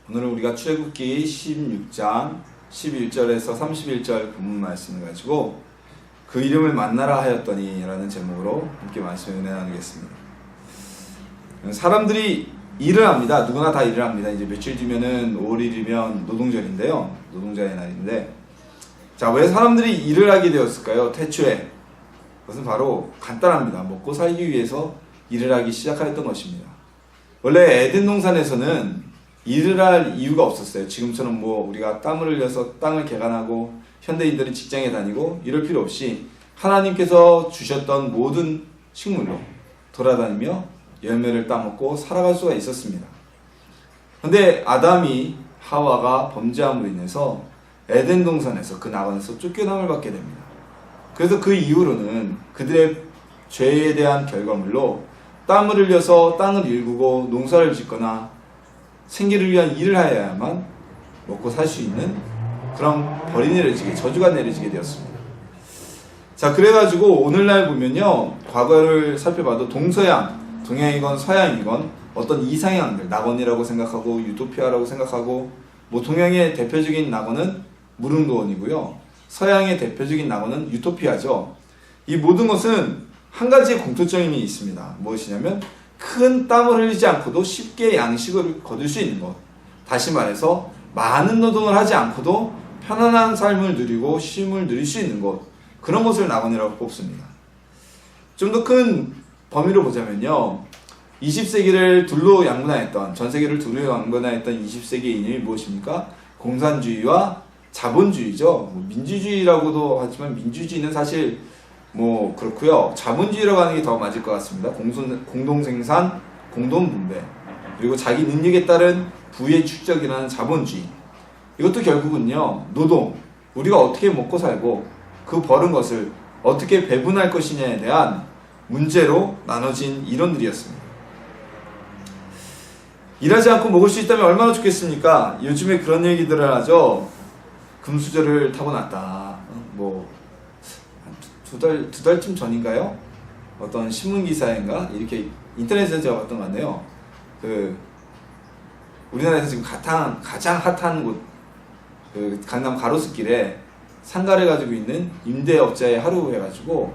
오늘은 우리가 출애굽기 16장 11절에서 31절 본문 말씀을 가지고 그 이름을 만나라 하였더니 라는 제목으로 함께 말씀을 은혜 나누겠습니다. 사람들이 일을 합니다. 누구나 다 일을 합니다. 이제 며칠 뒤면은 5월 1일이면 노동절인데요. 노동자의 날인데, 자, 왜 사람들이 일을 하게 되었을까요? 태초에 그것은 바로 간단합니다. 먹고 살기 위해서 일을 하기 시작하였던 것입니다. 원래 에덴 동산에서는 일을 할 이유가 없었어요. 지금처럼 우리가 땀을 흘려서 땅을 개간하고 현대인들은 직장에 다니고 이럴 필요 없이 하나님께서 주셨던 모든 식물로 돌아다니며 열매를 따먹고 살아갈 수가 있었습니다. 그런데 아담이 하와가 범죄함으로 인해서 에덴 동산에서 그 낙원에서 쫓겨남을 받게 됩니다. 그래서 그 이후로는 그들의 죄에 대한 결과물로 땀을 흘려서 땅을 일구고 농사를 짓거나 생계를 위한 일을 하여야만 먹고 살 수 있는 그런 벌이 내려지게, 저주가 내려지게 되었습니다. 자, 그래가지고 오늘날 보면요, 과거를 살펴봐도 동서양, 동양이건 서양이건 어떤 이상향들, 낙원이라고 생각하고 유토피아라고 생각하고, 동양의 대표적인 낙원은 무릉도원이고요, 서양의 대표적인 낙원은 유토피아죠. 이 모든 것은 한 가지의 공통점이 있습니다. 무엇이냐면 큰 땀을 흘리지 않고도 쉽게 양식을 거둘 수 있는 것. 다시 말해서 많은 노동을 하지 않고도 편안한 삶을 누리고 쉼을 누릴 수 있는 것. 그런 것을 낙원이라고 뽑습니다. 좀 더 큰 범위로 보자면요, 20세기를 둘로 양분하였던, 전 세계를 둘로 양분하였던 20세기의 이념이 무엇입니까? 공산주의와 자본주의죠. 민주주의라고도 하지만 민주주의는 사실 그렇고요. 자본주의라고 하는 게 더 맞을 것 같습니다. 공동생산, 공동분배, 그리고 자기 능력에 따른 부의 축적이라는 자본주의. 이것도 결국은요, 노동, 우리가 어떻게 먹고 살고 그 벌은 것을 어떻게 배분할 것이냐에 대한 문제로 나눠진 이론들이었습니다. 일하지 않고 먹을 수 있다면 얼마나 좋겠습니까? 요즘에 그런 얘기들을 하죠. 금수저를 타고났다. 두 달쯤 전인가요? 어떤 신문기사인가? 이렇게 인터넷에서 제가 봤던 것 같네요. 우리나라에서 지금 가장 핫한 곳, 강남 가로수길에 상가를 가지고 있는 임대업자의 하루 해가지고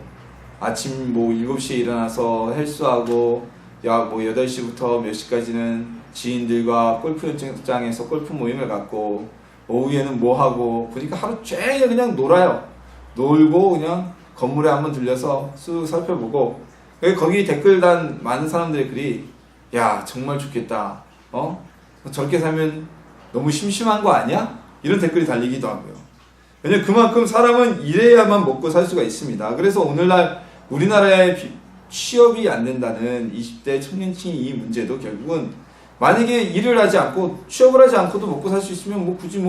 아침 7시에 일어나서 헬스하고 8시부터 몇 시까지는 지인들과 골프 연장장에서 골프 모임을 갖고 오후에는 하고, 보니까 하루 종일 그냥 놀아요. 놀고 그냥 건물에 한번 들려서 쑥 살펴보고, 거기 댓글단 많은 사람들의 글이, 야, 정말 좋겠다. 저렇게 살면 너무 심심한 거 아니야? 이런 댓글이 달리기도 하고요. 왜냐면 그만큼 사람은 일해야만 먹고 살 수가 있습니다. 그래서 오늘날 우리나라에 취업이 안 된다는 20대 청년층의 이 문제도 결국은, 만약에 일을 하지 않고 취업을 하지 않고도 먹고 살 수 있으면 굳이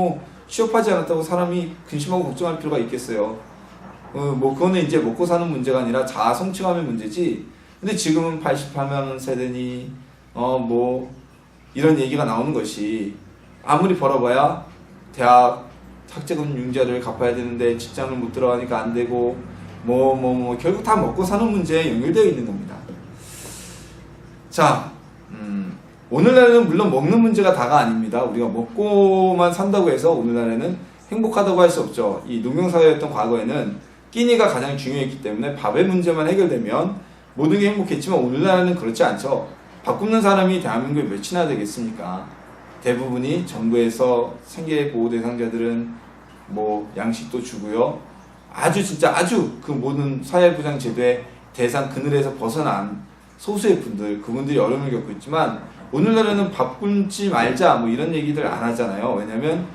취업하지 않았다고 사람이 근심하고 걱정할 필요가 있겠어요. 그거는 이제 먹고 사는 문제가 아니라 자아 성취감의 문제지. 근데 지금은 88만 세대니 이런 얘기가 나오는 것이, 아무리 벌어봐야 대학 학자금 융자를 갚아야 되는데 직장을 못 들어가니까 안 되고 결국 다 먹고 사는 문제에 연결되어 있는 겁니다. 자, 오늘날에는 물론 먹는 문제가 다가 아닙니다. 우리가 먹고만 산다고 해서 오늘날에는 행복하다고 할 수 없죠. 이 농경사회였던 과거에는 끼니가 가장 중요했기 때문에 밥의 문제만 해결되면 모든 게 행복했지만, 오늘날에는 그렇지 않죠. 밥 굶는 사람이 대한민국에 몇이나 되겠습니까? 대부분이 정부에서 생계 보호 대상자들은 양식도 주고요. 아주 그 모든 사회보장 제도의 대상 그늘에서 벗어난 소수의 분들, 그분들이 어려움을 겪고 있지만, 오늘날에는 밥 굶지 말자 이런 얘기들 안 하잖아요. 왜냐면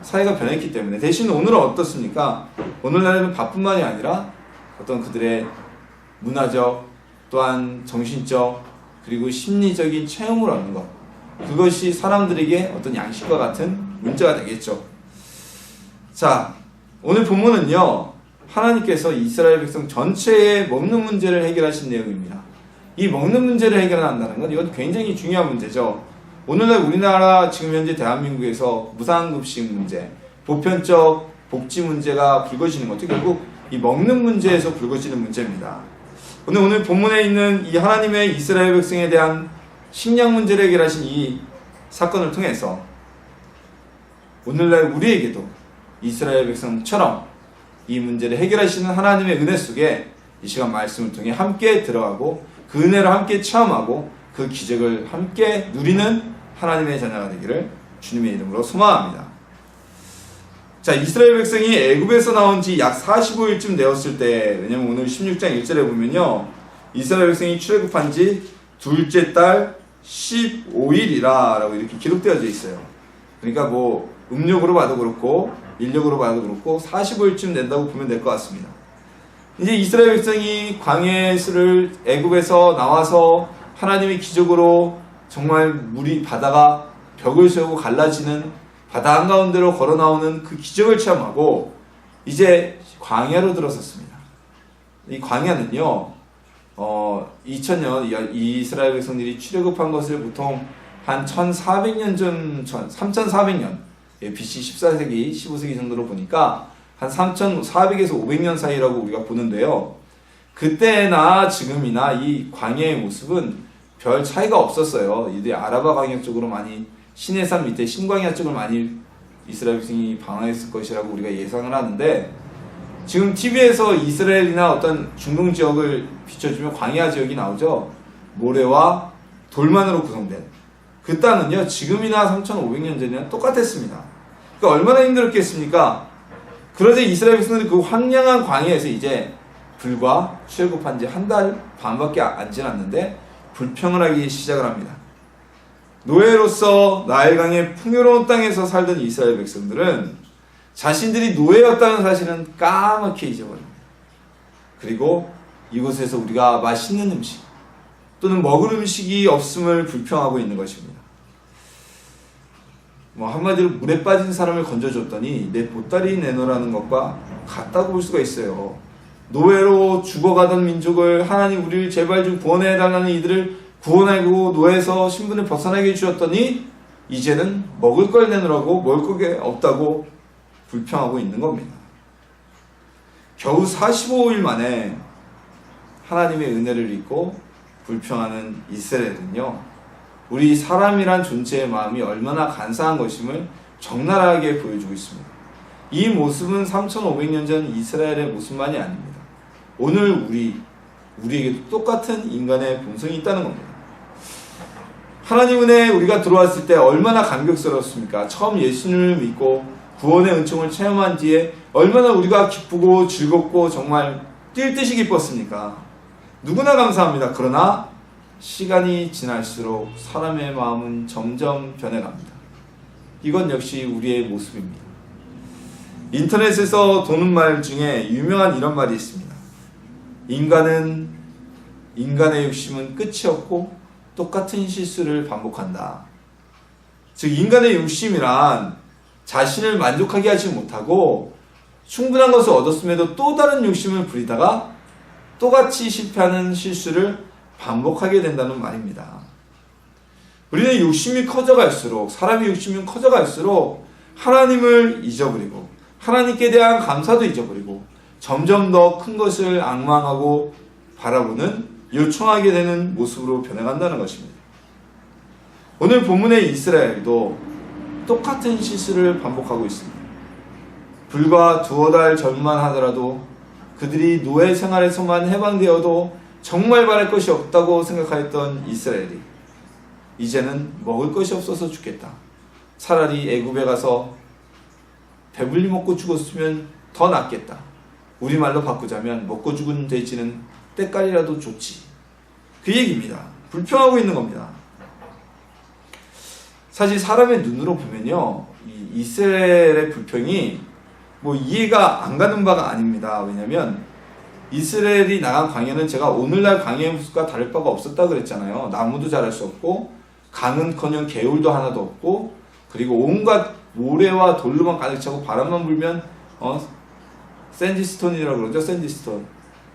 사회가 변했기 때문에. 대신 오늘은 어떻습니까? 오늘날에는 밥뿐만이 아니라 어떤 그들의 문화적, 또한 정신적, 그리고 심리적인 체험을 얻는 것, 그것이 사람들에게 어떤 양식과 같은 문제가 되겠죠. 자, 오늘 본문은요, 하나님께서 이스라엘 백성 전체의 먹는 문제를 해결하신 내용입니다. 이 먹는 문제를 해결한다는 건 이건 굉장히 중요한 문제죠. 오늘날 우리나라 지금 현재 대한민국에서 무상급식 문제, 보편적 복지 문제가 불거지는 것도 결국 이 먹는 문제에서 불거지는 문제입니다. 오늘 본문에 있는 이 하나님의 이스라엘 백성에 대한 식량 문제를 해결하신 이 사건을 통해서 오늘날 우리에게도 이스라엘 백성처럼 이 문제를 해결하시는 하나님의 은혜 속에 이 시간 말씀을 통해 함께 들어가고 그 은혜를 함께 체험하고 그 기적을 함께 누리는 하나님의 자녀가 되기를 주님의 이름으로 소망합니다. 자, 이스라엘 백성이 애굽에서 나온 지 약 45일쯤 되었을 때, 왜냐면 오늘 16장 1절에 보면요, 이스라엘 백성이 출애굽한 지 둘째 달 15일이라 라고 이렇게 기록되어져 있어요. 그러니까 뭐 음력으로 봐도 그렇고 인력으로 봐도 그렇고 45일쯤 된다고 보면 될 것 같습니다. 이제 이스라엘 백성이 광야를 애굽에서 나와서 하나님의 기적으로 정말 물이 바다가 벽을 세우고 갈라지는 바다 한가운데로 걸어 나오는 그 기적을 체험하고 이제 광야로 들어섰습니다. 이 광야는요, 2000년 이스라엘 백성들이 출애굽한 것을 보통 한 1400년 전, 3400년, BC 14세기, 15세기 정도로 보니까 한 3400에서 500년 사이라고 우리가 보는데요. 그때나 지금이나 이 광야의 모습은 별 차이가 없었어요. 이들 아라바 광야 쪽으로 많이, 시내산 밑에 신광야 쪽을 많이 이스라엘 백성이 방황했을 것이라고 우리가 예상을 하는데, 지금 TV에서 이스라엘이나 어떤 중동 지역을 비춰주면 광야 지역이 나오죠. 모래와 돌만으로 구성된 그 땅은요, 지금이나 3500년 전이나 똑같았습니다. 그러니까 얼마나 힘들었겠습니까? 그러자 이스라엘 백성들이 그 황량한 광야에서 이제 불과 출애굽한 지 한 달 반밖에 안 지났는데 불평을 하기 시작을 합니다. 노예로서 나일강의 풍요로운 땅에서 살던 이스라엘 백성들은 자신들이 노예였다는 사실은 까맣게 잊어버립니다. 그리고 이곳에서 우리가 맛있는 음식 또는 먹을 음식이 없음을 불평하고 있는 것입니다. 뭐 한마디로 물에 빠진 사람을 건져줬더니 내 보따리 내놓으라는 것과 같다고 볼 수가 있어요. 노예로 죽어가던 민족을 하나님 우리를 제발 좀 구원해달라는 이들을 구원하고 노예에서 신분을 벗어나게 해주셨더니 이제는 먹을 걸 내놓으라고 먹을 게 없다고 불평하고 있는 겁니다. 겨우 45일 만에 하나님의 은혜를 잊고 불평하는 이스라엘은요, 우리 사람이란 존재의 마음이 얼마나 간사한 것임을 적나라하게 보여주고 있습니다. 이 모습은 3500년 전 이스라엘의 모습만이 아닙니다. 오늘 우리에게도 똑같은 인간의 본성이 있다는 겁니다. 하나님 은혜에 우리가 들어왔을 때 얼마나 감격스러웠습니까? 처음 예수님을 믿고 구원의 은총을 체험한 뒤에 얼마나 우리가 기쁘고 즐겁고 정말 뛸 듯이 기뻤습니까? 누구나 감사합니다. 그러나 시간이 지날수록 사람의 마음은 점점 변해갑니다. 이건 역시 우리의 모습입니다. 인터넷에서 도는 말 중에 유명한 이런 말이 있습니다. 인간의 욕심은 끝이 없고 똑같은 실수를 반복한다. 즉, 인간의 욕심이란 자신을 만족하게 하지 못하고 충분한 것을 얻었음에도 또 다른 욕심을 부리다가 똑같이 실패하는 실수를 반복하게 된다는 말입니다. 우리는 욕심이 커져갈수록, 사람의 욕심이 커져갈수록 하나님을 잊어버리고 하나님께 대한 감사도 잊어버리고 점점 더 큰 것을 앙망하고 바라보는, 요청하게 되는 모습으로 변해간다는 것입니다. 오늘 본문의 이스라엘도 똑같은 실수를 반복하고 있습니다. 불과 두어 달 전만 하더라도 그들이 노예 생활에서만 해방되어도 정말 바랄 것이 없다고 생각하였던 이스라엘이 이제는 먹을 것이 없어서 죽겠다. 차라리 애굽에 가서 배불리 먹고 죽었으면 더 낫겠다. 우리말로 바꾸자면 먹고 죽은 돼지는 때깔이라도 좋지. 그 얘기입니다. 불평하고 있는 겁니다. 사실 사람의 눈으로 보면요, 이 이스라엘의 불평이 뭐 이해가 안 가는 바가 아닙니다. 왜냐면 이스라엘이 나간 광야는 제가 오늘날 광야의 모습과 다를 바가 없었다고 그랬잖아요. 나무도 자랄 수 없고 강은커녕 개울도 하나도 없고, 그리고 온갖 모래와 돌로만 가득 차고 바람만 불면 샌디스톤이라고 그러죠. 샌디스톤,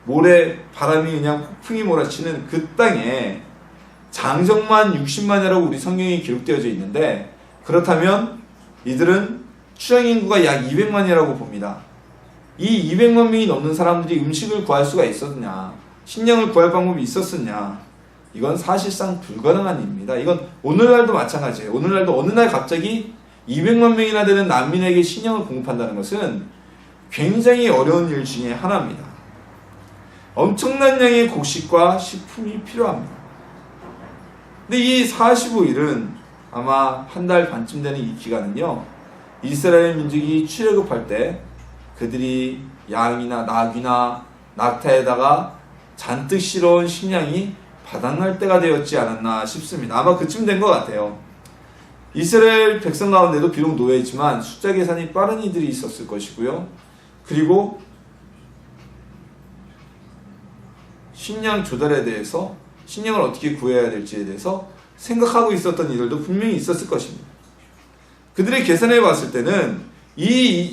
모래, 바람이 그냥 폭풍이 몰아치는 그 땅에 장정만 60만이라고 우리 성경에 기록되어져 있는데, 그렇다면 이들은 추정 인구가 약 200만이라고 봅니다. 이 200만 명이 넘는 사람들이 음식을 구할 수가 있었느냐, 식량을 구할 방법이 있었느냐, 이건 사실상 불가능한 일입니다. 이건 오늘날도 마찬가지예요. 오늘날도 어느 날 갑자기 200만 명이나 되는 난민에게 식량을 공급한다는 것은 굉장히 어려운 일 중에 하나입니다. 엄청난 양의 곡식과 식품이 필요합니다. 근데 이 45일은 아마 한 달 반쯤 되는 이 기간은요, 이스라엘 민족이 출애굽할 때 그들이 양이나 낙이나 낙타에다가 잔뜩 실어온 식량이 바닥날 때가 되었지 않았나 싶습니다. 아마 그쯤 된 것 같아요. 이스라엘 백성 가운데도 비록 노예지만 숫자 계산이 빠른 이들이 있었을 것이고요. 그리고 식량 조달에 대해서, 식량을 어떻게 구해야 될지에 대해서 생각하고 있었던 이들도 분명히 있었을 것입니다. 그들의 계산해 봤을 때는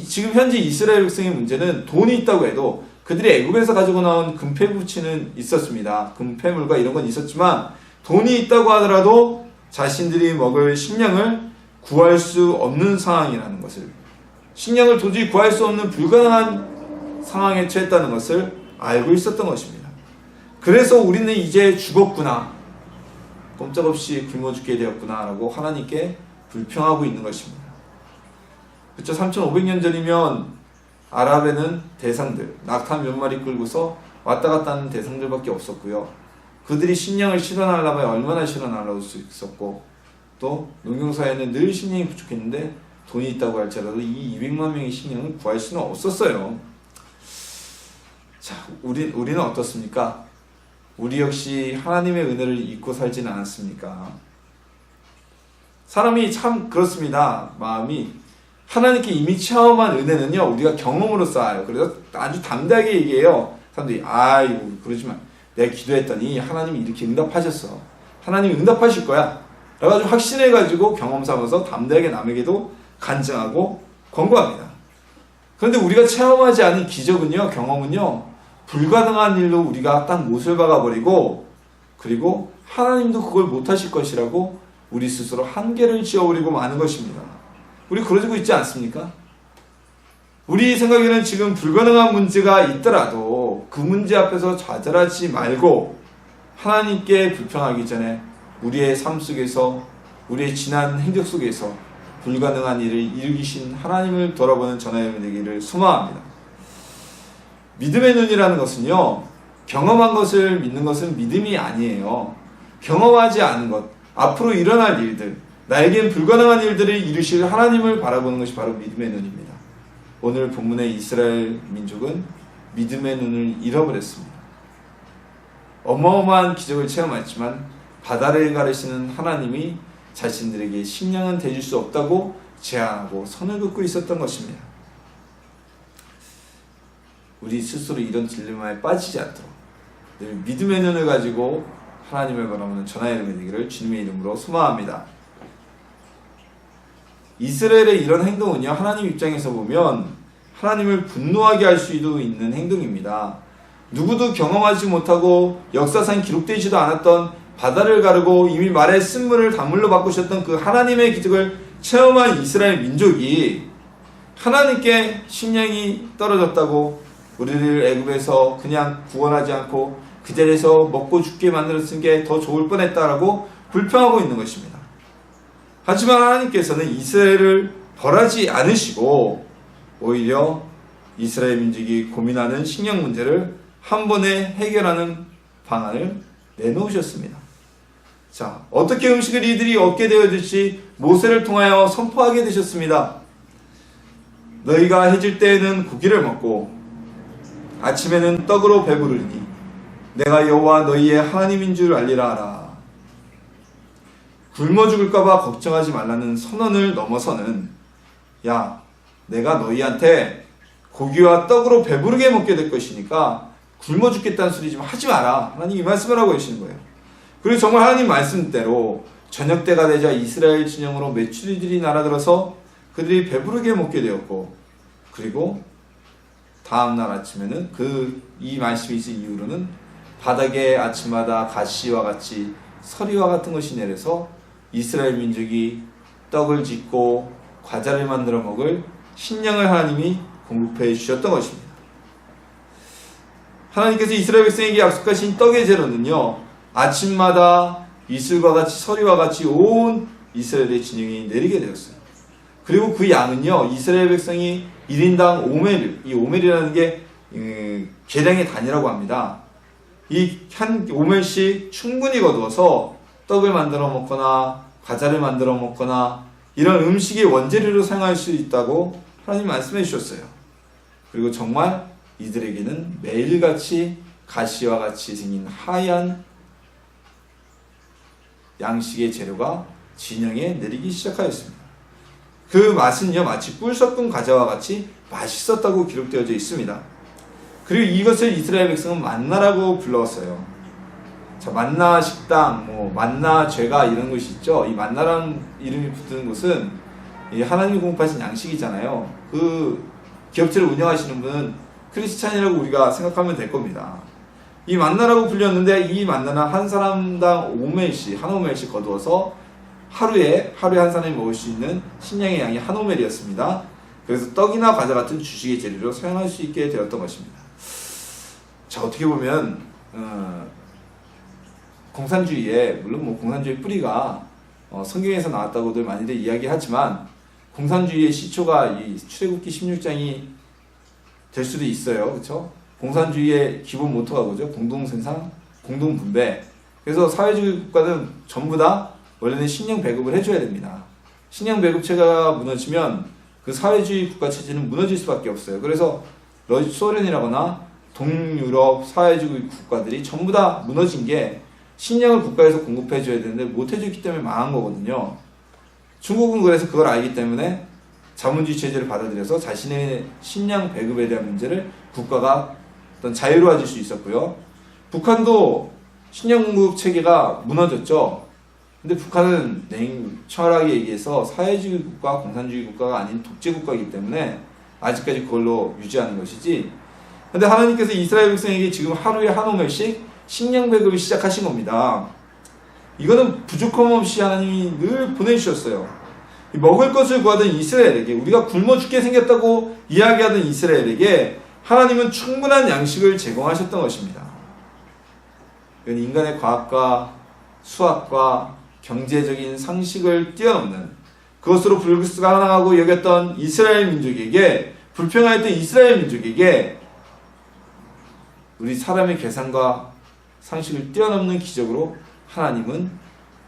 지금 현재 이스라엘 백성의 문제는 돈이 있다고 해도 그들이 애굽에서 가지고 나온 금폐부치는 있었습니다. 금폐물과 이런 건 있었지만 돈이 있다고 하더라도 자신들이 먹을 식량을 구할 수 없는 상황이라는 것을, 식량을 도저히 구할 수 없는 불가능한 상황에 처했다는 것을 알고 있었던 것입니다. 그래서 우리는 이제 죽었구나, 꼼짝없이 굶어 죽게 되었구나 라고 하나님께 불평하고 있는 것입니다. 그렇죠? 3500년 전이면 아랍에는 대상들, 낙타 몇 마리 끌고서 왔다 갔다 하는 대상들밖에 없었고요. 그들이 식량을 실어나려면 얼마나 실어나올 수 있었고, 또 농경사에는 늘 식량이 부족했는데 돈이 있다고 할지라도 이 200만 명의 식량을 구할 수는 없었어요. 자, 우리는 어떻습니까? 우리 역시 하나님의 은혜를 잊고 살지는 않았습니까? 사람이 참 그렇습니다. 마음이 하나님께 이미 체험한 은혜는요, 우리가 경험으로 쌓아요. 그래서 아주 담대하게 얘기해요. 사람들이 아이고 그러지 마, 내가 기도했더니 하나님이 이렇게 응답하셨어, 하나님이 응답하실 거야 그래가지고 확신해가지고 경험 삼아서 담대하게 남에게도 간증하고 권고합니다. 그런데 우리가 체험하지 않은 기적은요, 경험은요, 불가능한 일로 우리가 딱 못을 박아버리고, 그리고 하나님도 그걸 못하실 것이라고 우리 스스로 한계를 지어버리고 마는 것입니다. 우리 그러지고 있지 않습니까? 우리 생각에는 지금 불가능한 문제가 있더라도 그 문제 앞에서 좌절하지 말고 하나님께 불평하기 전에 우리의 삶 속에서, 우리의 지난 행적 속에서 불가능한 일을 일으키신 하나님을 돌아보는 저나 여러분 되기를 소망합니다. 믿음의 눈이라는 것은요, 경험한 것을 믿는 것은 믿음이 아니에요. 경험하지 않은 것, 앞으로 일어날 일들, 나에겐 불가능한 일들을 이루실 하나님을 바라보는 것이 바로 믿음의 눈입니다. 오늘 본문의 이스라엘 민족은 믿음의 눈을 잃어버렸습니다. 어마어마한 기적을 체험했지만 바다를 가르시는 하나님이 자신들에게 식량은 대줄 수 없다고 제안하고 선을 긋고 있었던 것입니다. 우리 스스로 이런 딜레마에 빠지지 않도록 늘 믿음의 눈을 가지고 하나님을 바라보는 저나 여러분 되기를 주님의 이름으로 소망합니다. 이스라엘의 이런 행동은요, 하나님 입장에서 보면 하나님을 분노하게 할 수도 있는 행동입니다. 누구도 경험하지 못하고 역사상 기록되지도 않았던 바다를 가르고 이미 말의 쓴물을 단물로 바꾸셨던 그 하나님의 기적을 체험한 이스라엘 민족이 하나님께 식량이 떨어졌다고 우리를 애굽에서 그냥 구원하지 않고 그 자리에서 먹고 죽게 만들었은 게 더 좋을 뻔했다라고 불평하고 있는 것입니다. 하지만 하나님께서는 이스라엘을 벌하지 않으시고 오히려 이스라엘 민족이 고민하는 식량 문제를 한 번에 해결하는 방안을 내놓으셨습니다. 자, 어떻게 음식을 이들이 얻게 되어질지 모세를 통하여 선포하게 되셨습니다. 너희가 해질 때에는 고기를 먹고 아침에는 떡으로 배부르니 내가 여호와 너희의 하나님인 줄 알리라 하라. 굶어 죽을까봐 걱정하지 말라는 선언을 넘어서는, 야, 내가 너희한테 고기와 떡으로 배부르게 먹게 될 것이니까 굶어 죽겠다는 소리 좀 하지 마라. 하나님이 이 말씀을 하고 계시는 거예요. 그리고 정말 하나님 말씀대로 저녁 때가 되자 이스라엘 진영으로 메추리들이 날아들어서 그들이 배부르게 먹게 되었고, 그리고 다음날 아침에는 이 말씀이 있은 이후로는 바닥에 아침마다 가시와 같이 서리와 같은 것이 내려서 이스라엘 민족이 떡을 짓고 과자를 만들어 먹을 식량을 하나님이 공급해 주셨던 것입니다. 하나님께서 이스라엘 백성에게 약속하신 떡의 재료는요, 아침마다 이슬과 같이 서리와 같이 온 이스라엘의 진영이 내리게 되었어요. 그리고 그 양은요, 이스라엘 백성이 1인당 오멜, 이 오멜이라는 게 계량의 단위라고 합니다. 이 한 오멜씩 충분히 거두어서 떡을 만들어 먹거나 과자를 만들어 먹거나 이런 음식의 원재료로 사용할 수 있다고 하나님 말씀해 주셨어요. 그리고 정말 이들에게는 매일같이 가시와 같이 생긴 하얀 양식의 재료가 진영에 내리기 시작하였습니다. 그 맛은요, 마치 꿀 섞은 과자와 같이 맛있었다고 기록되어져 있습니다. 그리고 이것을 이스라엘 백성은 만나라고 불렀어요. 자, 만나 식당, 만나 죄가 이런 것이 있죠. 이 만나라는 이름이 붙는 곳은 하나님이 공급하신 양식이잖아요. 그 기업체를 운영하시는 분은 크리스찬이라고 우리가 생각하면 될 겁니다. 이 만나라고 불렸는데 이 만나는 한 사람당 5멜씩, 한 오멜씩 거두어서 하루에 한 사람이 먹을 수 있는 신양의 양이 한 오멜이었습니다. 그래서 떡이나 과자 같은 주식의 재료로 사용할 수 있게 되었던 것입니다. 자, 어떻게 보면 공산주의에, 물론 공산주의 뿌리가 성경에서 나왔다고들 많이들 이야기하지만 공산주의의 시초가 이 출애굽기 16장이 될 수도 있어요. 그렇죠? 공산주의의 기본 모토가 뭐죠? 공동생산, 공동분배. 그래서 사회주의 국가는 전부 다 원래는 식량 배급을 해줘야 됩니다. 식량 배급체가 무너지면 그 사회주의 국가 체제는 무너질 수밖에 없어요. 그래서 소련이라거나 동유럽 사회주의 국가들이 전부 다 무너진 게 식량을 국가에서 공급해줘야 되는데 못해줬기 때문에 망한 거거든요. 중국은 그래서 그걸 알기 때문에 자본주의 체제를 받아들여서 자신의 식량 배급에 대한 문제를 국가가 어떤 자유로워질 수 있었고요. 북한도 식량 공급 체계가 무너졌죠. 근데 북한은 냉철하게 얘기해서 사회주의 국가, 공산주의 국가가 아닌 독재 국가이기 때문에 아직까지 그걸로 유지하는 것이지. 근데 하나님께서 이스라엘 백성에게 지금 하루에 한 오멜씩 식량 배급을 시작하신 겁니다. 이거는 부족함 없이 하나님이 늘 보내주셨어요. 먹을 것을 구하던 이스라엘에게, 우리가 굶어 죽게 생겼다고 이야기하던 이스라엘에게 하나님은 충분한 양식을 제공하셨던 것입니다. 이건 인간의 과학과 수학과 경제적인 상식을 뛰어넘는, 그것으로 불가능하고 여겼던 이스라엘 민족에게, 불평하였던 이스라엘 민족에게 우리 사람의 계산과 상식을 뛰어넘는 기적으로 하나님은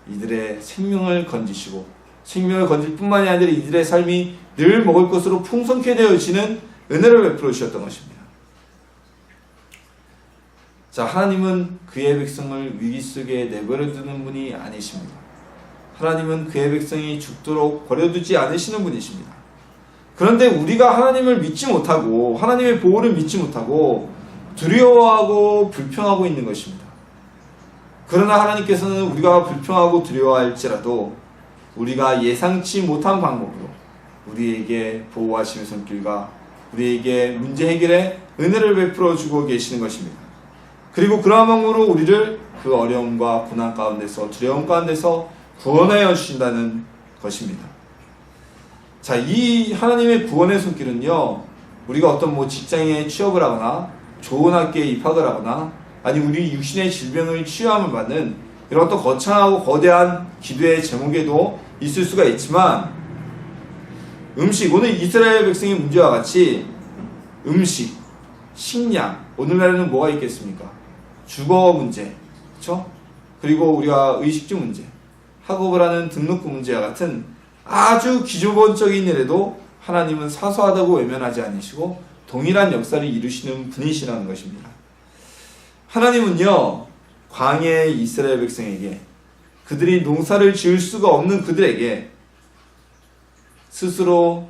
이들의 생명을 건지시고, 생명을 건질 뿐만이 아니라 이들의 삶이 늘 먹을 것으로 풍성케 되어지는 은혜를 베풀어 주셨던 것입니다. 자, 하나님은 그의 백성을 위기 속에 내버려 두는 분이 아니십니다. 하나님은 그의 백성이 죽도록 버려두지 않으시는 분이십니다. 그런데 우리가 하나님을 믿지 못하고 하나님의 보호를 믿지 못하고 두려워하고 불평하고 있는 것입니다. 그러나 하나님께서는 우리가 불평하고 두려워할지라도 우리가 예상치 못한 방법으로 우리에게 보호하심의 손길과 우리에게 문제 해결에 은혜를 베풀어 주고 계시는 것입니다. 그리고 그러한 방법으로 우리를 그 어려움과 고난 가운데서, 두려움 가운데서 구원하여 주신다는 것입니다. 자, 이 하나님의 구원의 손길은요, 우리가 어떤 직장에 취업을 하거나 좋은 학교에 입학을 하거나 아니 우리 육신의 질병을 치유함을 받는 이런 어떤 거창하고 거대한 기도의 제목에도 있을 수가 있지만, 음식, 오늘 이스라엘 백성의 문제와 같이 음식, 식량, 오늘날에는 뭐가 있겠습니까? 주거 문제, 그렇죠? 그리고 우리가 의식주 문제, 학업을 하는 등록금 문제와 같은 아주 기초본적인 일에도 하나님은 사소하다고 외면하지 않으시고 동일한 역사를 이루시는 분이시라는 것입니다. 하나님은요, 광야의 이스라엘 백성에게, 그들이 농사를 지을 수가 없는 그들에게 스스로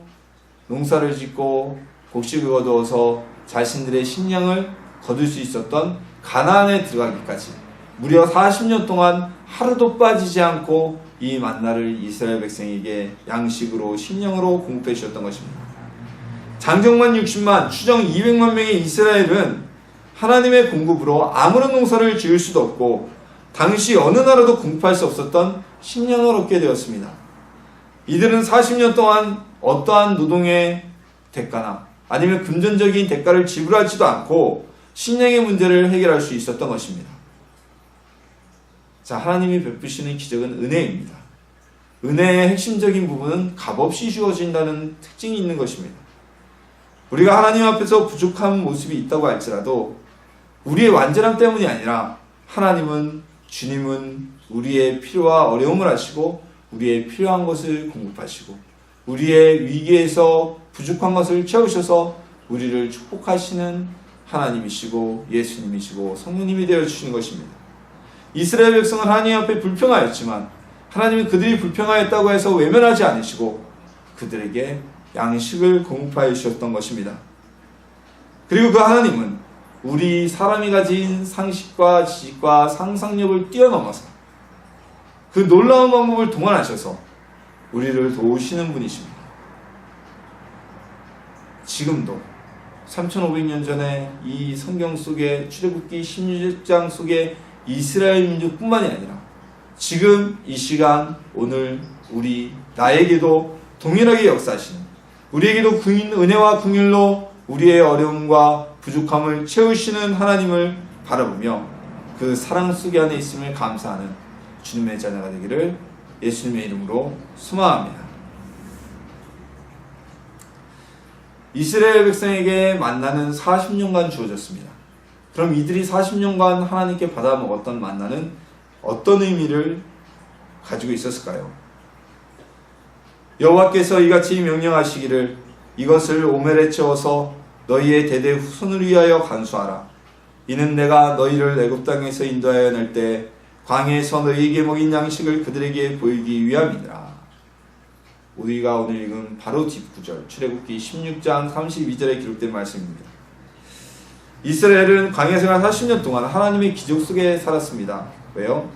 농사를 짓고 곡식을 거두어서 자신들의 식량을 거둘 수 있었던 가나안에 들어가기까지 무려 40년 동안 하루도 빠지지 않고 이 만나를 이스라엘 백성에게 양식으로, 식량으로 공급해 주셨던 것입니다. 장정만 60만, 추정 200만 명의 이스라엘은 하나님의 공급으로 아무런 농사를 지을 수도 없고 당시 어느 나라도 공급할 수 없었던 식량을 얻게 되었습니다. 이들은 40년 동안 어떠한 노동의 대가나 아니면 금전적인 대가를 지불하지도 않고 식량의 문제를 해결할 수 있었던 것입니다. 자, 하나님이 베푸시는 기적은 은혜입니다. 은혜의 핵심적인 부분은 값없이 주어진다는 특징이 있는 것입니다. 우리가 하나님 앞에서 부족한 모습이 있다고 할지라도 우리의 완전함 때문이 아니라 주님은 우리의 필요와 어려움을 아시고 우리의 필요한 것을 공급하시고 우리의 위기에서 부족한 것을 채우셔서 우리를 축복하시는 하나님이시고 예수님이시고 성령님이 되어주시는 것입니다. 이스라엘 백성은 하나님 앞에 불평하였지만 하나님은 그들이 불평하였다고 해서 외면하지 않으시고 그들에게 양식을 공급하여 주셨던 것입니다. 그리고 그 하나님은 우리 사람이 가진 상식과 지식과 상상력을 뛰어넘어서 그 놀라운 방법을 동원하셔서 우리를 도우시는 분이십니다. 지금도 3500년 전에 이 성경 속에 출애굽기 16장 속에 이스라엘 민족뿐만이 아니라 지금 이 시간 오늘 나에게도 동일하게 역사하시는 우리에게도 은혜와 긍휼로 우리의 어려움과 부족함을 채우시는 하나님을 바라보며 그 사랑 속에 안에 있음을 감사하는 주님의 자녀가 되기를 예수님의 이름으로 소망합니다. 이스라엘 백성에게 만나는 40년간 주어졌습니다. 그럼 이들이 40년간 하나님께 받아 먹었던 만나는 어떤 의미를 가지고 있었을까요? 여호와께서 이같이 명령하시기를 이것을 오멜에 채워서 너희의 대대 후손을 위하여 간수하라. 이는 내가 너희를 애굽 땅에서 인도하여 낼 때 광야에서 너희에게 먹인 양식을 그들에게 보이기 위함이니라. 우리가 오늘 읽은 바로 뒷구절 출애굽기 16장 32절에 기록된 말씀입니다. 이스라엘은 광야 생활 40년 동안 하나님의 기적 속에 살았습니다. 왜요?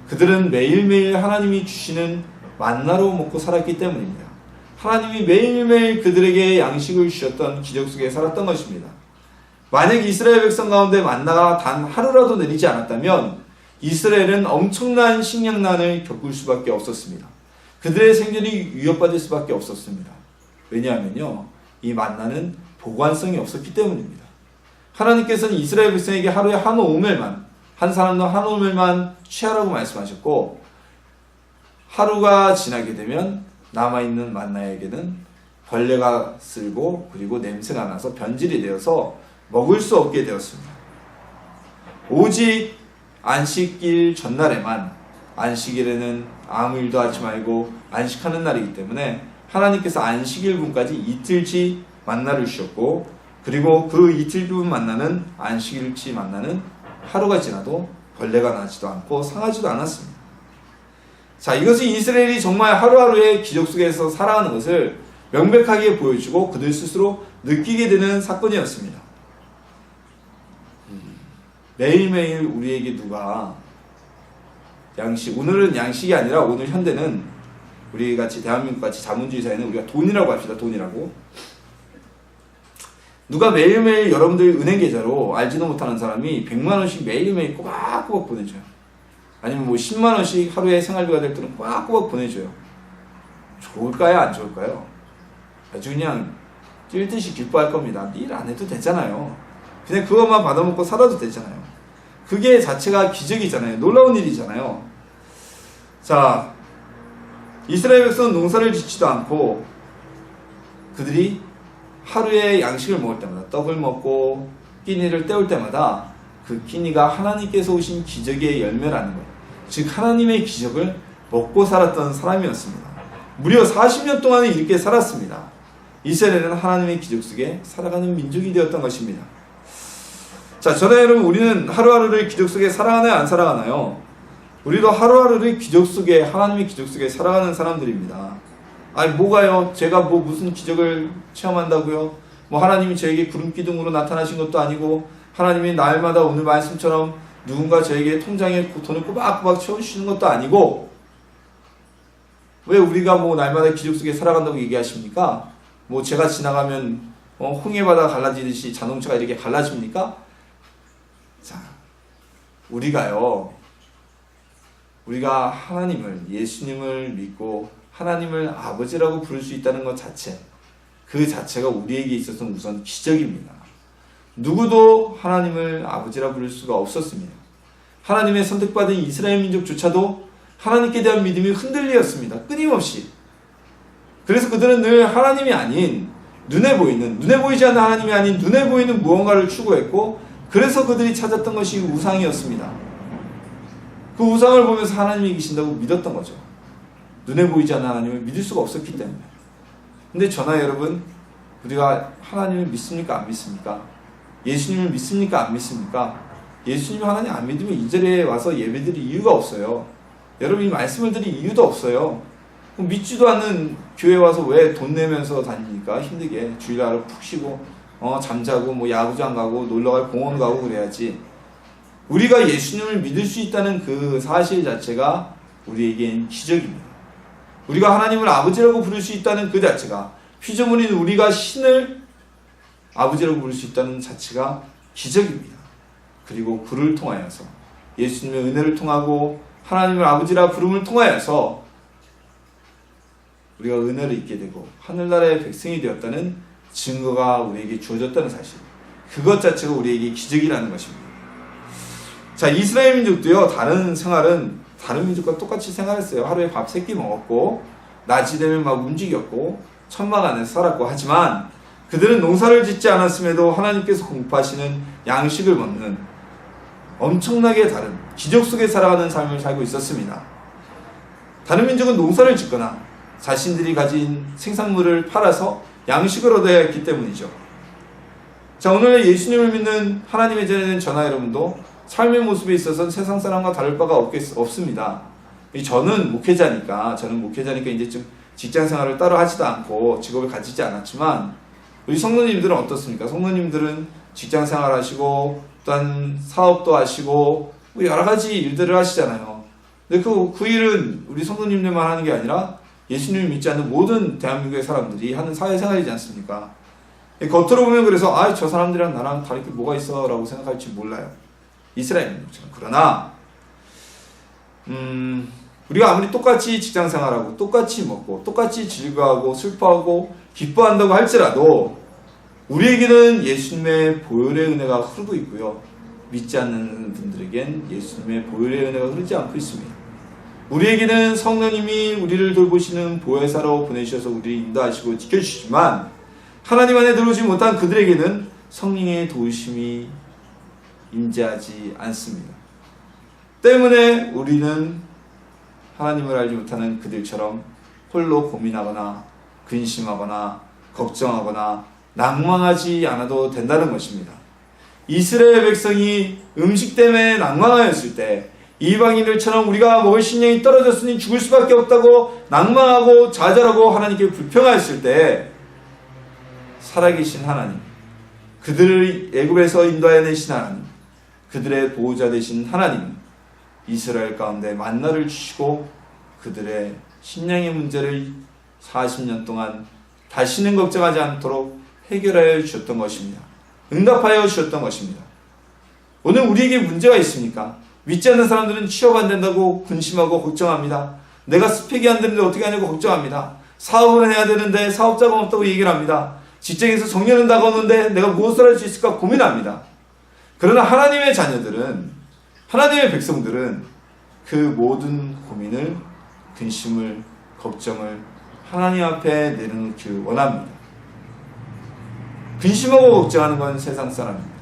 그들은 매일매일 하나님이 주시는 만나로 먹고 살았기 때문입니다. 하나님이 매일매일 그들에게 양식을 주셨던 기적 속에 살았던 것입니다. 만약 이스라엘 백성 가운데 만나가 단 하루라도 내리지 않았다면 이스라엘은 엄청난 식량난을 겪을 수밖에 없었습니다. 그들의 생존이 위협받을 수밖에 없었습니다. 왜냐하면요, 이 만나는 보관성이 없었기 때문입니다. 하나님께서는 이스라엘 백성에게 하루에 한 오멜만, 한 사람도 한 오멜만 취하라고 말씀하셨고, 하루가 지나게 되면 남아있는 만나에게는 벌레가 쓸고 그리고 냄새가 나서 변질이 되어서 먹을 수 없게 되었습니다. 오직 안식일 전날에만, 안식일에는 아무 일도 하지 말고 안식하는 날이기 때문에 하나님께서 안식일분까지 이틀치 만나를 주셨고, 그리고 그 이틀분 만나는 안식일치 만나는 하루가 지나도 벌레가 나지도 않고 상하지도 않았습니다. 자, 이것은 이스라엘이 정말 하루하루의 기적 속에서 살아가는 것을 명백하게 보여주고 그들 스스로 느끼게 되는 사건이었습니다. 매일매일 우리에게 누가 오늘은 양식이 아니라 오늘 현대는 우리 같이 대한민국 같이 자본주의 사회는 우리가 돈이라고 합시다. 돈이라고. 누가 매일매일 여러분들 은행 계좌로 알지도 못하는 사람이 100만원씩 매일매일 꼬박꼬박 보내줘요. 아니면 뭐 10만원씩 하루에 생활비가 될 때는 꼬박꼬박 보내줘요. 좋을까요? 안 좋을까요? 아주 그냥 뛸 듯이 기뻐할 겁니다. 일 안 해도 되잖아요. 그냥 그것만 받아먹고 살아도 되잖아요. 그게 자체가 기적이잖아요. 놀라운 일이잖아요. 자, 이스라엘 백성은 농사를 짓지도 않고 그들이 하루에 양식을 먹을 때마다, 떡을 먹고 끼니를 때울 때마다 그 끼니가 하나님께서 오신 기적의 열매라는 거예요. 즉 하나님의 기적을 먹고 살았던 사람이었습니다. 무려 40년 동안은 이렇게 살았습니다. 이스라엘은 하나님의 기적 속에 살아가는 민족이 되었던 것입니다. 자, 저는 여러분, 우리는 하루하루를 기적 속에 살아가나요? 안 살아가나요? 우리도 하루하루를 기적 속에, 하나님의 기적 속에 살아가는 사람들입니다. 아니, 뭐가요? 제가 뭐 무슨 기적을 체험한다고요? 뭐 하나님이 저에게 구름 기둥으로 나타나신 것도 아니고, 하나님이 날마다 오늘 말씀처럼 누군가 저에게 통장에 돈을 꼬박꼬박 채워주시는 것도 아니고, 왜 우리가 뭐 날마다 기적 속에 살아간다고 얘기하십니까? 뭐 제가 지나가면 홍해바다 갈라지듯이 자동차가 이렇게 갈라집니까? 자, 우리가 하나님을, 예수님을 믿고 하나님을 아버지라고 부를 수 있다는 것 자체, 그 자체가 우리에게 있어서는 우선 기적입니다. 누구도 하나님을 아버지라 부를 수가 없었습니다. 하나님의 선택받은 이스라엘 민족조차도 하나님께 대한 믿음이 흔들리었습니다. 끊임없이. 그래서 그들은 늘 하나님이 아닌 눈에 보이지 않는 하나님이 아닌 눈에 보이는 무언가를 추구했고, 그래서 그들이 찾았던 것이 우상이었습니다. 그 우상을 보면서 하나님이 계신다고 믿었던 거죠. 눈에 보이지 않는 하나님을 믿을 수가 없었기 때문에. 근데 저나 여러분, 우리가 하나님을 믿습니까? 안 믿습니까? 예수님을 믿습니까? 안 믿습니까? 예수님 하나님 안 믿으면 이 자리에 와서 예배드릴 이유가 없어요. 여러분, 이 말씀을 드릴 이유도 없어요. 믿지도 않는 교회 와서 왜 돈 내면서 다니니까? 힘들게 주일날 푹 쉬고 잠자고 뭐 야구장 가고 놀러갈 공원 가고 그래야지. 우리가 예수님을 믿을 수 있다는 그 사실 자체가 우리에겐 기적입니다. 우리가 하나님을 아버지라고 부를 수 있다는 그 자체가, 피조물인 우리가 신을 아버지라고 부를 수 있다는 자체가 기적입니다. 그리고 그를 통하여서, 예수님의 은혜를 통하고 하나님을 아버지라 부름을 통하여서 우리가 은혜를 잊게 되고 하늘나라의 백성이 되었다는 증거가 우리에게 주어졌다는 사실, 그것 자체가 우리에게 기적이라는 것입니다. 자, 이스라엘 민족도요, 다른 민족과 똑같이 생활했어요. 하루에 밥 3끼 먹었고, 낮이 되면 막 움직였고, 천막 안에서 살았고, 하지만 그들은 농사를 짓지 않았음에도 하나님께서 공급하시는 양식을 먹는 엄청나게 다른 기적 속에 살아가는 삶을 살고 있었습니다. 다른 민족은 농사를 짓거나 자신들이 가진 생산물을 팔아서 양식을 얻어야 했기 때문이죠. 자, 오늘 예수님을 믿는 하나님의 자녀는 저나 여러분도 삶의 모습에 있어서는 세상 사람과 다를 바가 없습니다. 저는 목회자니까 이제 좀 직장 생활을 따로 하지도 않고 직업을 가지지 않았지만, 우리 성도님들은 어떻습니까? 성도님들은 직장 생활 하시고 또한 사업도 하시고 뭐 여러 가지 일들을 하시잖아요. 근데 그 일은 우리 성도님들만 하는 게 아니라 예수님을 믿지 않는 모든 대한민국의 사람들이 하는 사회생활이지 않습니까? 겉으로 보면 그래서 저 사람들이랑 나랑 다를 게 뭐가 있어 라고 생각할지 몰라요. 이스라엘 민족처럼. 그러나 우리가 아무리 똑같이 직장생활하고 똑같이 먹고 똑같이 즐거워하고 슬퍼하고 기뻐한다고 할지라도 우리에게는 예수님의 보혈의 은혜가 흐르고 있고요, 믿지 않는 분들에겐 예수님의 보혈의 은혜가 흐르지 않고 있습니다. 우리에게는 성령님이 우리를 돌보시는 보혜사로 보내주셔서 우리를 인도하시고 지켜주시지만, 하나님 안에 들어오지 못한 그들에게는 성령의 도우심이 임재하지 않습니다. 때문에 우리는 하나님을 알지 못하는 그들처럼 홀로 고민하거나 근심하거나 걱정하거나 낭망하지 않아도 된다는 것입니다. 이스라엘 백성이 음식 때문에 낭망하였을 때, 이방인들처럼 우리가 먹을 식량이 떨어졌으니 죽을 수밖에 없다고 낭망하고 좌절하고 하나님께 불평하였을 때, 살아계신 하나님, 그들을 애굽에서 인도해내신 하나님, 그들의 보호자 되신 하나님, 이스라엘 가운데 만나를 주시고 그들의 식량의 문제를 40년 동안 다시는 걱정하지 않도록 해결하여 주셨던 것입니다. 응답하여 주셨던 것입니다. 오늘 우리에게 문제가 있습니까? 믿지 않는 사람들은 취업 안 된다고 근심하고 걱정합니다. 내가 스펙이 안 되는데 어떻게 하냐고 걱정합니다. 사업을 해야 되는데 사업자가 없다고 얘기를 합니다. 직장에서 정년은 다가오는데 내가 무엇을 할 수 있을까 고민합니다. 그러나 하나님의 자녀들은, 하나님의 백성들은 그 모든 고민을, 근심을, 걱정을 하나님 앞에 내려놓기 원합니다. 근심하고 걱정하는 건 세상 사람입니다.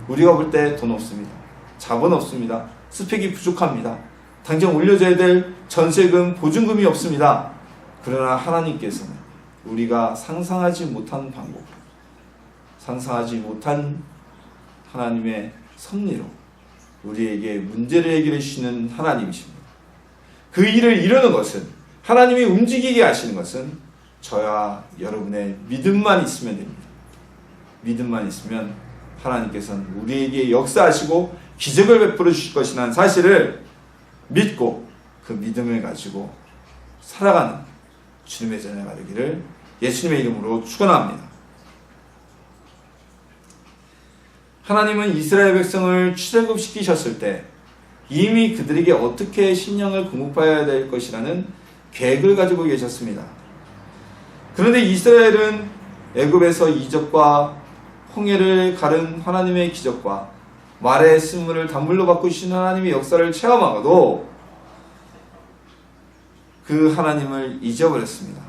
우리가 볼 때 돈 없습니다. 자본 없습니다. 스펙이 부족합니다. 당장 올려줘야 될 전세금, 보증금이 없습니다. 그러나 하나님께서는 우리가 상상하지 못한 방법으로, 상상하지 못한 하나님의 섭리로 우리에게 문제를 해결해 주시는 하나님이십니다. 그 일을 이루는 것은, 하나님이 움직이게 하시는 것은 저와 여러분의 믿음만 있으면 됩니다. 믿음만 있으면 하나님께서는 우리에게 역사하시고 기적을 베풀어 주실 것이라는 사실을 믿고 그 믿음을 가지고 살아가는 주님의 자녀가 되기를 예수님의 이름으로 축원합니다. 하나님은 이스라엘 백성을 출애굽시키셨을 때 이미 그들에게 어떻게 식량을 공급해야 될 것이라는 계획을 가지고 계셨습니다. 그런데 이스라엘은 애굽에서 이적과 홍해를 가른 하나님의 기적과 말의 쓴물을 단물로 바꾸시는 하나님의 역사를 체험하고도 그 하나님을 잊어버렸습니다.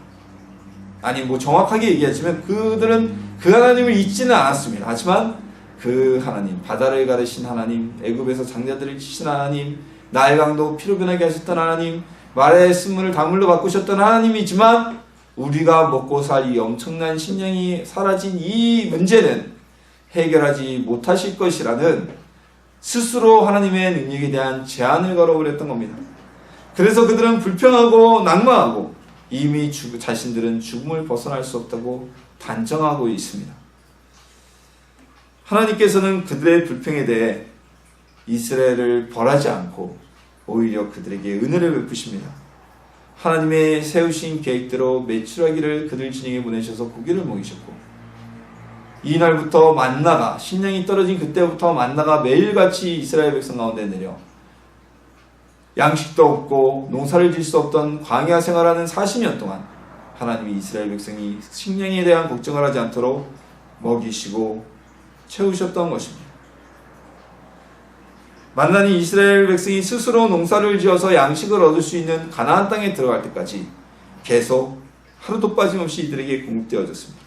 아니 정확하게 얘기하자면 그들은 그 하나님을 잊지는 않았습니다. 하지만 그 하나님, 바다를 가르신 하나님, 애굽에서 장자들을 치신 하나님, 나일강도 피로 변하게 하셨던 하나님, 말의 쓴물을 단물로 바꾸셨던 하나님이지만 우리가 먹고 살 이 엄청난 식량이 사라진 이 문제는 해결하지 못하실 것이라는 스스로 하나님의 능력에 대한 제한을 걸어버렸던 겁니다. 그래서 그들은 불평하고 낙망하고 이미 자신들은 죽음을 벗어날 수 없다고 단정하고 있습니다. 하나님께서는 그들의 불평에 대해 이스라엘을 벌하지 않고 오히려 그들에게 은혜를 베푸십니다. 하나님의 세우신 계획대로 메추라기를 그들 진영에 보내셔서 고기를 먹이셨고, 이날부터 만나가, 식량이 떨어진 그때부터 만나가 매일같이 이스라엘 백성 가운데 내려 양식도 없고 농사를 지을 수 없던 광야 생활하는 40년 동안 하나님이 이스라엘 백성이 식량에 대한 걱정을 하지 않도록 먹이시고 채우셨던 것입니다. 만나는 이스라엘 백성이 스스로 농사를 지어서 양식을 얻을 수 있는 가나안 땅에 들어갈 때까지 계속 하루도 빠짐없이 이들에게 공급되어졌습니다.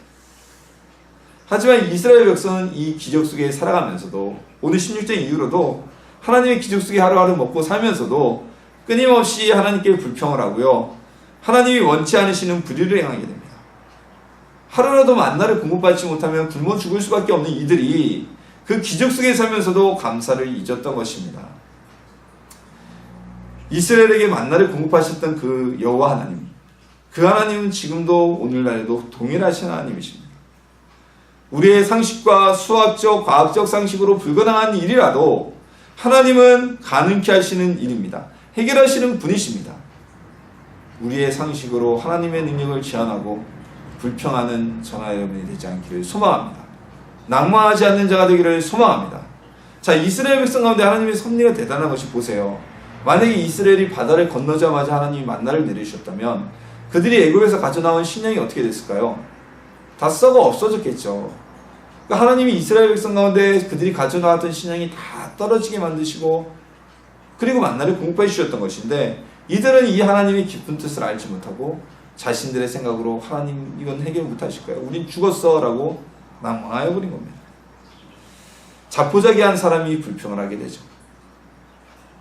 하지만 이스라엘 백성은 이 기적 속에 살아가면서도 오늘 16절 이후로도 하나님의 기적 속에 하루하루 먹고 살면서도 끊임없이 하나님께 불평을 하고요. 하나님이 원치 않으시는 불의를 행하게 됩니다. 하루라도 만나를 공급받지 못하면 굶어 죽을 수밖에 없는 이들이 그 기적 속에 살면서도 감사를 잊었던 것입니다. 이스라엘에게 만나를 공급하셨던 그 여호와 하나님, 그 하나님은 지금도 오늘날에도 동일하신 하나님이십니다. 우리의 상식과 수학적, 과학적 상식으로 불가능한 일이라도 하나님은 가능케 하시는 일입니다. 해결하시는 분이십니다. 우리의 상식으로 하나님의 능력을 제한하고 불평하는 저나 여러분이 되지 않기를 소망합니다. 낙망하지 않는 자가 되기를 소망합니다. 자, 이스라엘 백성 가운데 하나님의 섭리가 대단한 것이, 보세요. 만약에 이스라엘이 바다를 건너자마자 하나님이 만나를 내리셨다면 그들이 애굽에서 가져나온 식량이 어떻게 됐을까요? 다 썩어 없어졌겠죠. 그러니까 하나님이 이스라엘 백성 가운데 그들이 가져나왔던 식량이 다 떨어지게 만드시고 그리고 만나를 공급해 주셨던 것인데, 이들은 이 하나님의 깊은 뜻을 알지 못하고 자신들의 생각으로 하나님 이건 해결 못하실 거야, 우린 죽었어 라고 낙망하여 버린 겁니다. 자포자기한 사람이 불평을 하게 되죠.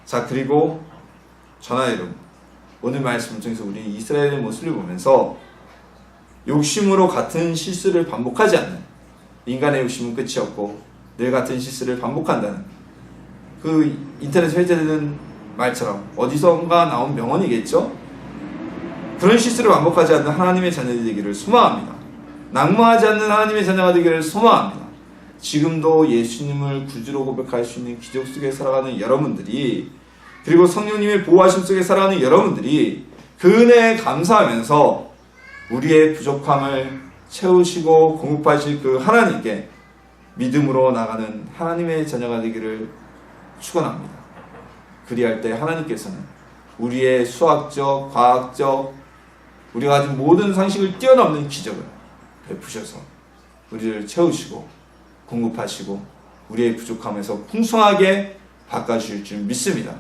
자, 그리고 저나 여러분, 오늘 말씀을 통해서 우리는 이스라엘의 모습을 보면서 욕심으로 같은 실수를 반복하지 않는, 인간의 욕심은 끝이 없고 늘 같은 실수를 반복한다는 그 인터넷에 회자되는 말처럼 어디선가 나온 명언이겠죠? 그런 실수를 반복하지 않는 하나님의 자녀들이 되기를 소망합니다. 낙망하지 않는 하나님의 자녀가 되기를 소망합니다. 지금도 예수님을 구주로 고백할 수 있는 기적 속에 살아가는 여러분들이, 그리고 성령님의 보호하심 속에 살아가는 여러분들이 그 은혜에 감사하면서 우리의 부족함을 채우시고 공급하실 그 하나님께 믿음으로 나가는 하나님의 자녀가 되기를 축원합니다. 그리할 때 하나님께서는 우리의 수학적, 과학적, 우리가 가진 모든 상식을 뛰어넘는 기적을 베푸셔서 우리를 채우시고 공급하시고 우리의 부족함에서 풍성하게 바꿔주실 줄 믿습니다.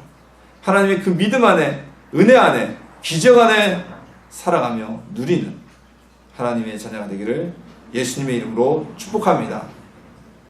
하나님의 그 믿음 안에, 은혜 안에, 기적 안에 살아가며 누리는 하나님의 자녀가 되기를 예수님의 이름으로 축복합니다.